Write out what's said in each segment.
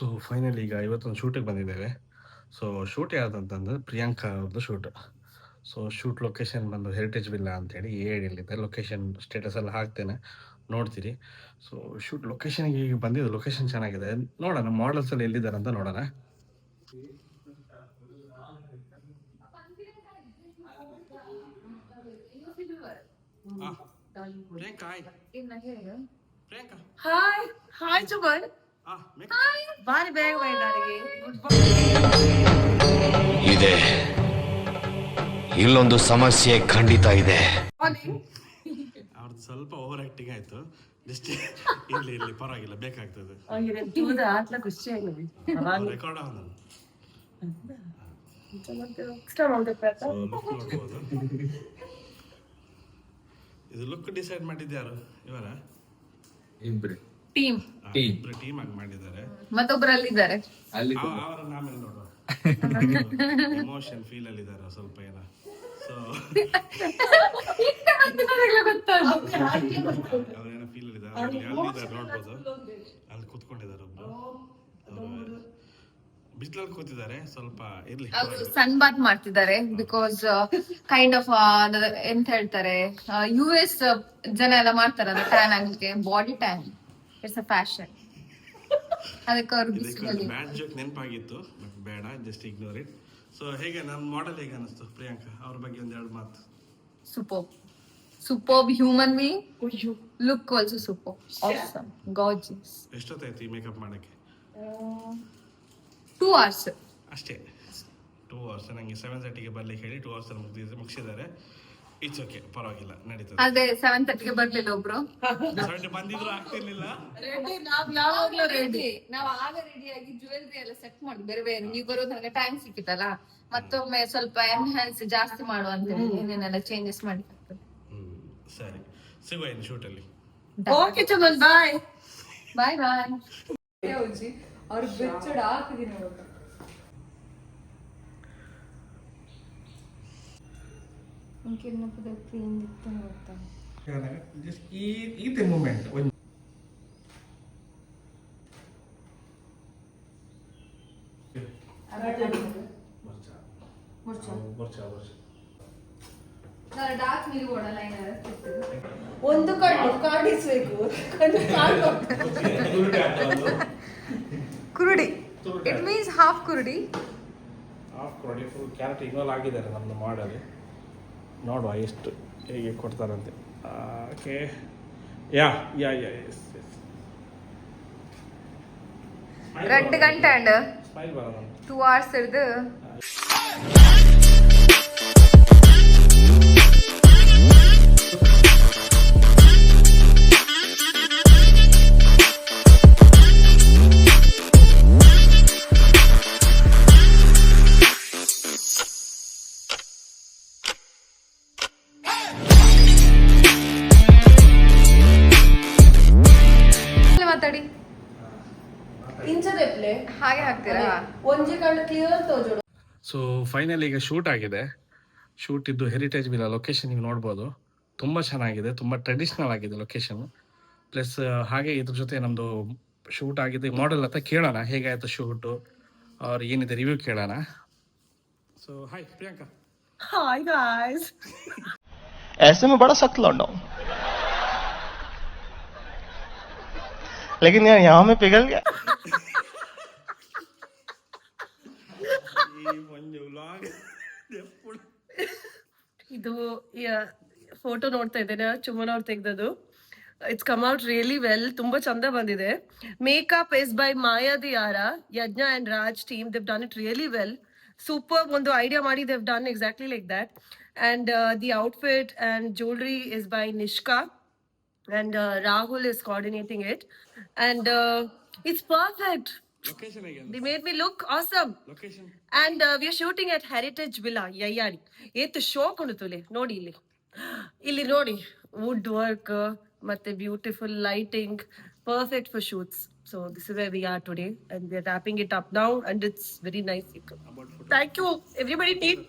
So finally ಈಗ ಇವತ್ತೊಂದು ಶೂಟಿಗೆ ಬಂದಿದ್ದೇವೆ. ಸೊ ಶೂಟ್ ಯಾವುದಂತಂದ್ರೆ ಪ್ರಿಯಾಂಕಾ ಅವ್ರದ್ದು ಶೂಟ್. ಸೊ ಶೂಟ್ ಲೊಕೇಶನ್ ಬಂದು ಹೆರಿಟೇಜ್ ವಿಲ್ಲಾ ಅಂತೇಳಿ ಹೇಳಿದೆ. ಲೊಕೇಶನ್ ಸ್ಟೇಟಸ್ ಎಲ್ಲ ಹಾಕ್ತೇನೆ, ನೋಡ್ತೀರಿ. ಸೊ ಶೂಟ್ ಲೊಕೇಶನ್ಗೆ ಈಗ ಬಂದಿದ್ದು, ಲೊಕೇಶನ್ ಚೆನ್ನಾಗಿದೆ. ನೋಡೋಣ ಮಾಡಲ್ಸ್ ಎಲ್ಲ ಎಲ್ಲಿದ್ದಾರೆ ಅಂತ ನೋಡೋಣ. ಪ್ರಿಯಾಂಕಾ ಹಾಯ್ ಹಾಯ್ ಚುಮನ್ ಹಾಯ್ ಬಾರಿ ಬೇಗ ಬೈದಾರಿಗೆ ಇದೆ. ಇಲ್ಲೊಂದು ಸಮಸ್ಯೆ ಖಂಡಿತ ಇದೆ. ಅವ್ರದ್ದು ಸ್ವಲ್ಪ ಓವರ್ ಆಕ್ಟಿಂಗ್ ಆಯ್ತು. ಜಸ್ಟ್ ಇಲ್ಲಿ ಪರವಾಗಿಲ್ಲ, ಬೇಕಾಗ್ತದೆ. ಆತ್ಲ ಖುಷಿ ಆಗಿದೆ ರೆಕಾರ್ಡ್ ಆಗೋದು. ಇದು ಲುಕ್ ಡಿಸೈಡ್ ಮಾಡಿದ್ಯಾರು? ಇವರ ಇಬ್ರು ಟೀಮ್ ಟೀಮ್ ಆಗಿ ಮಾಡಿದ್ದಾರೆ. ಮತ್ತೊಬ್ಬರಲ್ಲಿದ್ದಾರೆ, ಅವರ ನಾಮೇಲೆ ನೋಡುವ. ಎಮೋಷನ್ ಫೀಲ್ ಅಲ್ಲಿ ಇದ್ದಾರೆ ಸ್ವಲ್ಪ ಏನ. ಸೊ ಅವ್ರೇನೋ ಫೀಲ್ ಅಲ್ಲಿ ಇದ್ದಾರೆ. ಅಲ್ಲಿದ್ದಾರೆ ನೋಡ್ಬೋದು, ಅಲ್ಲಿ ಕೂತ್ಕೊಂಡಿದ್ದಾರೆ. ಒಬ್ರು ಬಿಸಿಲಲ್ಲಿ ಕೂತಿದ್ದಾರೆ. ಸ್ವಲ್ಪ ಇರ್ಲಿ, ಸನ್ ಬಾತ್ ಮಾಡ್ತಿದ್ದಾರೆ. ಬಿಕಾಸ್ ಕೈಂಡ್ ಆಫ್ ಎಂತ ಹೇಳ್ತಾರೆ, US ಜನ ಎಲ್ಲ ಮಾಡ್ತಾರಲ್ಲ ಟ್ಯಾನ್ ಆಗ್ಲಿಕ್ಕೆ, body tan. It's a fashion. ಅದಕ್ಕೆ ಅವ್ರು ಬಿಸಿಲಲ್ಲಿ ಬ್ಯಾಡ್ ಜೋಕ್ ನೆನಪಾಗಿತ್ತು, ಬಟ್ ಬೇಡ, ಜಸ್ಟ್ ಇಗ್ನೋರ್ ಇಟ್. ಸೊ ಹೇಗೆ ನನ್ನ ಮಾಡೆಲ್ ಹೇಗೆ ಅನಿಸ್ತು ಪ್ರಿಯಾಂಕಾ? ಅವ್ರ ಬಗ್ಗೆ ಒಂದೆರಡು ಮಾತು. Superb human being, look also super, awesome, gorgeous. ಎಷ್ಟೊತ್ತಾಯ್ತು ಈ ಮೇಕಪ್ ಮಾಡಕ್ಕೆ? 2 hours ಅಷ್ಟೇ. 2 hours. ನನಗೆ 7:30ಗೆ ಬರ್ಲಿಕ್ಕೆ ಹೇಳಿ 2 hours ಮುಗಿಸಿದ್ದಾರೆ. ಇಟ್ಸ್ ಓಕೆ, ಪರವಾಗಿಲ್ಲ, ನಡೀತದೆ. ಅದೇ 7:30ಗೆ ಬರ್ಲಿಲ್ಲ ಒಬ್ರು. ಬಂದಿದ್ರು ಆಗ್ತಿರ್ಲಿಲ್ಲ. ನಾವು ಆಗ ರೆಡಿ ಆಗಿ ಜ್ಯುವೆಲ್ರಿ ಎಲ್ಲ ಸೆಟ್ ಮಾಡಿ ಬೇರೆ ಬೇರೆ. ನೀವು ಬರೋದು ನನಗೆ ಟೈಮ್ ಸಿಕ್ಕಿತ್ತಲ್ಲ, ಮತ್ತೊಮ್ಮೆ ಸ್ವಲ್ಪ ಎನ್ಹಾನ್ಸ್ ಜಾಸ್ತಿ ಮಾಡುವಂತ ಏನೇನೆಲ್ಲ ಚೇಂಜಸ್ ಮಾಡಿ. ಸರಿ, ಸಿಗುವ ಇನ್ನು ಶೂಟ್ ಅಲ್ಲಿ. ಓಕೆ ಚಮನ್, ಬಾಯ್ ಬಾಯ್ ಬಾಯ್. ಅವ್ರು ಬೆಚ್ಚಡ ಹಾಕಿದೀನಿ ನೋಡು. ಈ ಮೂಮೆಂಟ್ ಡಾರ್ಕ್ ಮಿಲ್ ಕೊಡಲ್ಲ, ಒಂದು ಕಣ್ಣು ಕಾಣಿಸ್ಬೇಕು, ಕುರುಡಿ. ಇಟ್ ಮೀನ್ಸ್ ಹಾಫ್ ಕುರುಡಿ. ಫುಲ್ ಕ್ಯಾರೆಟ್ ಇನ್ವಾಲ್ವ್ ಆಗಿದ್ದಾರೆ ನಮ್ಮದು ಮಾಡಲ್. ನೋಡುವ ಎಷ್ಟು ಹೇಗೆ ಕೊಡ್ತಾರಂತೆ. Okay, yeah yeah yeah yes yes. ரெண்டு ಗಂಟೆ ಸ್ಮೈಲ್ ಬರೋಣ. 2 hours ಇರ್ದು ಮಾತಾಡಿ. ಇಂಚದೆಪ್ಲೆ ಹಾಗೆ ಹಾಕ್ತೀರಾ? ಒಂಜಿ ಕಣ್ಣು ಕ್ಲಿಯರ್ ತೋಜೋಡು. ಸೊ ಫೈನಲ್ ಈಗ ಶೂಟ್ ಆಗಿದೆ. ಶೂಟ್ ಇದ್ದು ಹೆರಿಟೇಜ್ ವಿಲ್ಲಾ ಲೊಕೇಶನ್ ನೀವು ನೋಡ್ಬೋದು. ತುಂಬ ಚೆನ್ನಾಗಿದೆ, ತುಂಬ ಟ್ರೆಡಿಷ್ನಲ್ ಆಗಿದೆ ಲೊಕೇಶನ್. ಪ್ಲಸ್ ಹಾಗೆ ಇದ್ರ ಜೊತೆ ನಮ್ಮದು ಶೂಟ್ ಆಗಿದೆ. ಮಾಡೆಲ್ ಹತ್ರ ಕೇಳೋಣ ಹೇಗಾಯ್ತು ಶೂಟು, ಅವ್ರು ಏನಿದೆ ರಿವ್ಯೂ ಕೇಳೋಣ. So hi Priyanka. Hi guys. ऐसे में बड़ा सख्त लौंडा हूं, लेकिन यार यहाँ में पिघल गया. ಇದು ಫೋಟೋ ನೋಡ್ತಾ ಇದ್ದೇನೆ, ಚುಮನ್ ಅವ್ರು ತೆಗ್ದದ್ದು. It's come out really well, ತುಂಬಾ ಚಂದ ಬಂದಿದೆ. ಮೇಕಪ್ ಇಸ್ ಬೈ ಮಾಯಾದಿಯಾರ, Yagna and Raj team. They've done it really well. Super ಒಂದು ಐಡಿಯಾ ಮಾಡಿ they've done exactly like that. And the outfit and jewellery is by Nishka and Rahul is coordinating it, and it's perfect. Location ಹೇಗೆ? They made me look awesome. Location And we are shooting at Heritage Villa, Yayyadi. Etu shock unutule nodi ಇಲ್ಲಿ ನೋಡಿ, wood work ಮತ್ತೆ beautiful lighting, perfect for shoots. So this is where we are today, and we are wrapping it up now, and it's very nice. Thank you everybody team.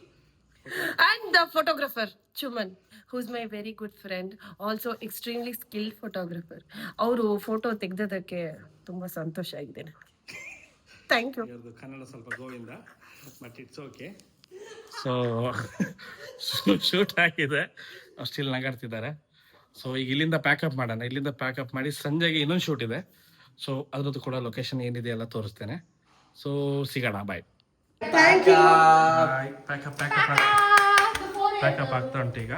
And the photographer Chuman, who's my very good friend, also extremely skilled photographer. ಅವರು photo ತೆಗೆದಕ್ಕೆ ತುಂಬಾ ಸಂತೋಷ ಆಗಿದೆ ನನಗೆ. Thank you. ಇವ್ರದ್ದು ಕನ್ನಡ ಸ್ವಲ್ಪ ಗೋವಿಂದ, but it's okay. So shoot ಆಗಿದೆ, ಸ್ಟಿಲ್ ನಗಾಡ್ತಿದ್ದಾರೆ. ಸೊ ಈಗ ಇಲ್ಲಿಂದ ಪ್ಯಾಕಪ್ ಮಾಡೋಣ. ಇಲ್ಲಿಂದ ಪ್ಯಾಕಪ್ ಮಾಡಿ ಸಂಜೆಗೆ ಇನ್ನೊಂದು ಶೂಟ್ ಇದೆ. ಸೊ ಅದ್ರದ್ದು ಕೂಡ ಲೊಕೇಶನ್ ಏನಿದೆ ಎಲ್ಲ ತೋರಿಸ್ತೇನೆ. ಸೊ ಸಿಗೋಣ, ಬಾಯ್. ಪ್ಯಾಕಪ್ ಆಗ್ತಾ ಉಂಟು ಈಗ.